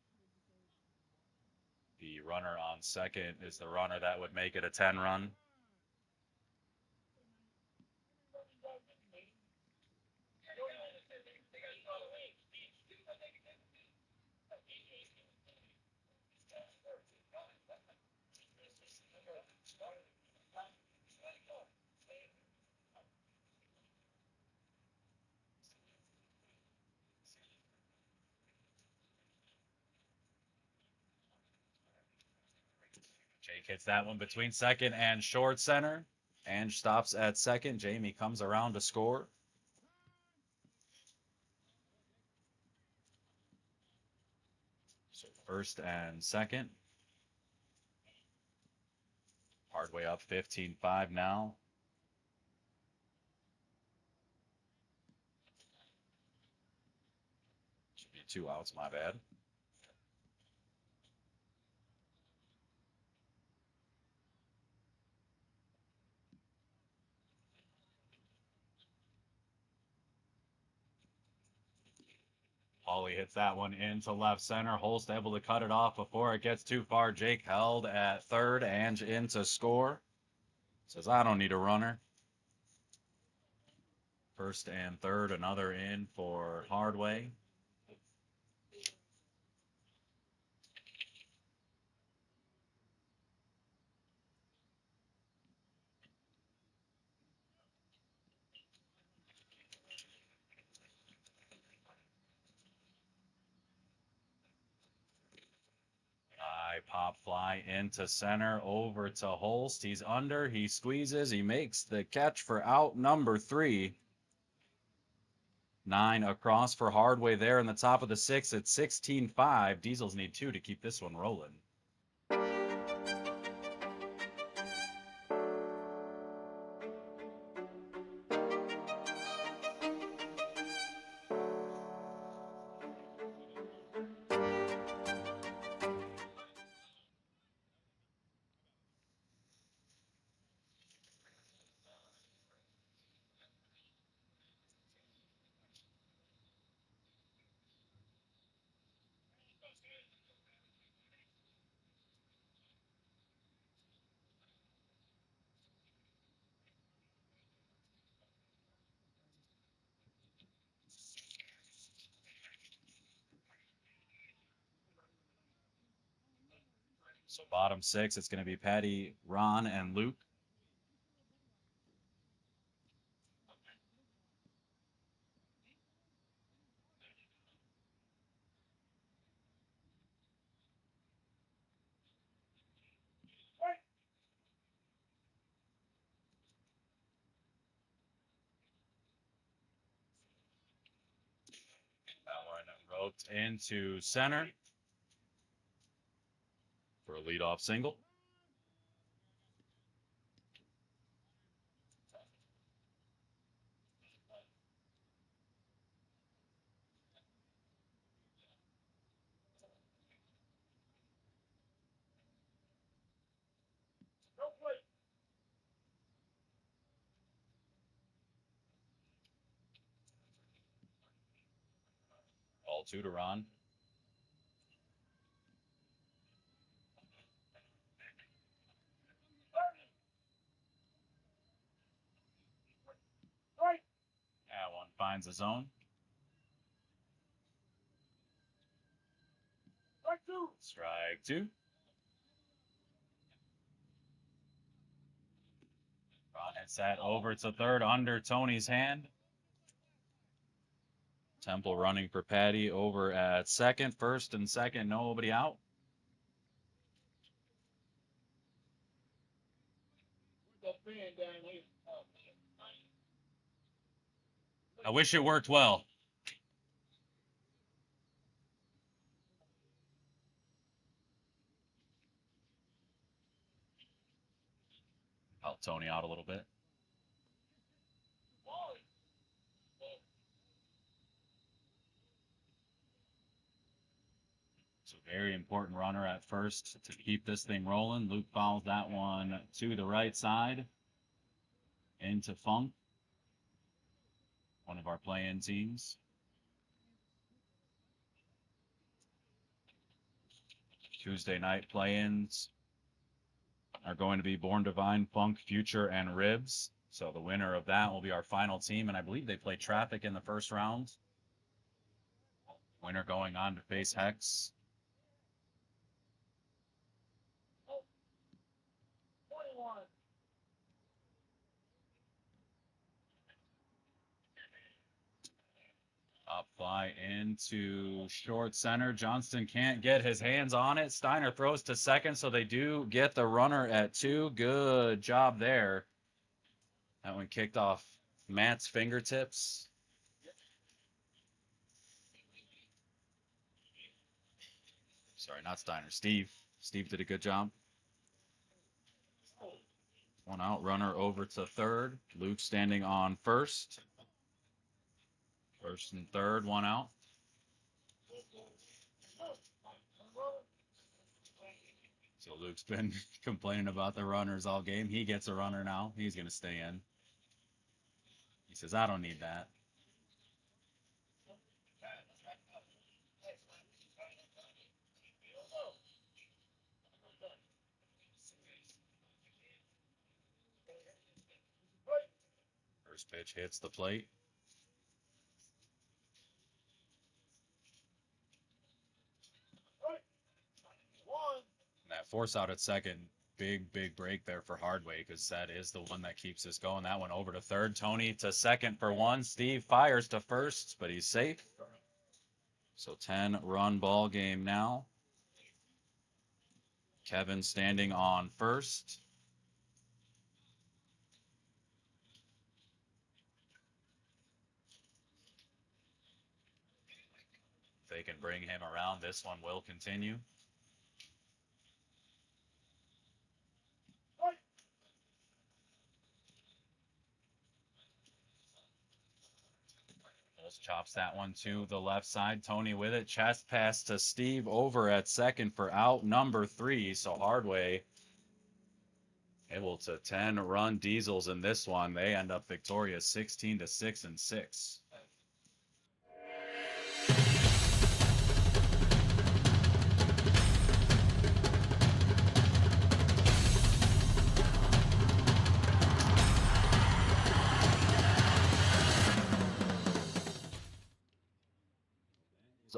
[SPEAKER 1] The runner on second is the runner that would make it a 10-run. Jake hits that one between second and short center. And stops at second. Jamie comes around to score. So first and second. Hardway up 15-5 now. Should be 2 outs, my bad. Paulie hits that one into left center. Holst able to cut it off before it gets too far. Jake held at third and in to score. Says, I don't need a runner. First and third, another in for Hardway. Pop fly into center over to Holst. He's under. He squeezes. He makes the catch for out number 3. 9 across for Hardway there in the top of the 6th. It's 16-5. Diesels need 2 to keep this one rolling. So bottom 6, it's going to be Patty, Ron, and Luke. That one roped into center for a leadoff single. Ball 2 to Ron. That one finds a zone. Strike 2. Ron hits that over to third under Tony's hand. Temple running for Patty over at second. First and second, nobody out. I wish it worked well. Help Tony out a little bit. It's a very important runner at first to keep this thing rolling. Luke fouls that one to the right side into Funk, one of our play-in teams. Tuesday night play-ins are going to be Born Divine, Funk, Future, and Ribs. So the winner of that will be our final team, and I believe they play Traffic in the first round. Winner going on to face Hex. Up fly into short center. Johnston can't get his hands on it. Steiner throws to second, so they do get the runner at 2. Good job there. That one kicked off Matt's fingertips. Sorry, not Steiner. Steve. Steve did a good job. One out, runner over to third. Luke standing on first. First and third, one out. So Luke's been complaining about the runners all game. He gets a runner now. He's going to stay in. He says, I don't need that. First pitch hits the plate. And that force out at second, big break there for Hardway because that is the one that keeps us going. That one over to third. Tony to second for one. Steve fires to first, but he's safe. So 10-run ball game now. Kevin standing on first. If they can bring him around, this one will continue. Chops that one to the left side. Tony with it. Chest pass to Steve over at second for out number 3. So Hardway able to 10-run Diesels in this one. They end up victorious 16-6 and 6.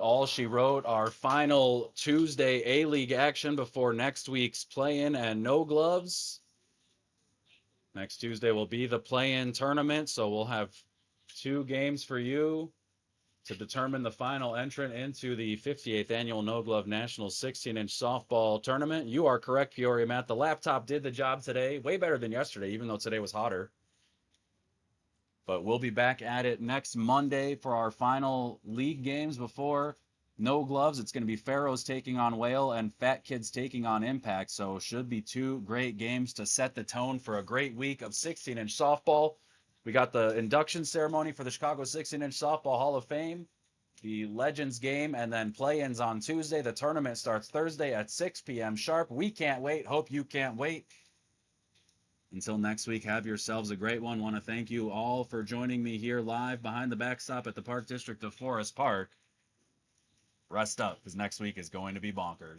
[SPEAKER 1] All she wrote, our final Tuesday A-League action before next week's play-in and no gloves. Next Tuesday will be the play-in tournament, so we'll have 2 games for you to determine the final entrant into the 58th Annual No Glove National 16-inch softball tournament. You are correct, Peoria Matt. The laptop did the job today, way better than yesterday, even though today was hotter. But we'll be back at it next Monday for our final league games before no gloves. It's going to be Pharaohs taking on Whale and Fat Kids taking on Impact. So should be 2 great games to set the tone for a great week of 16-inch softball. We got the induction ceremony for the Chicago 16-inch Softball Hall of Fame, the Legends game, and then play-ins on Tuesday. The tournament starts Thursday at 6 p.m. sharp. We can't wait. Hope you can't wait. Until next week, have yourselves a great one. Want to thank you all for joining me here live behind the backstop at the Park District of Forest Park. Rest up, because next week is going to be bonkers.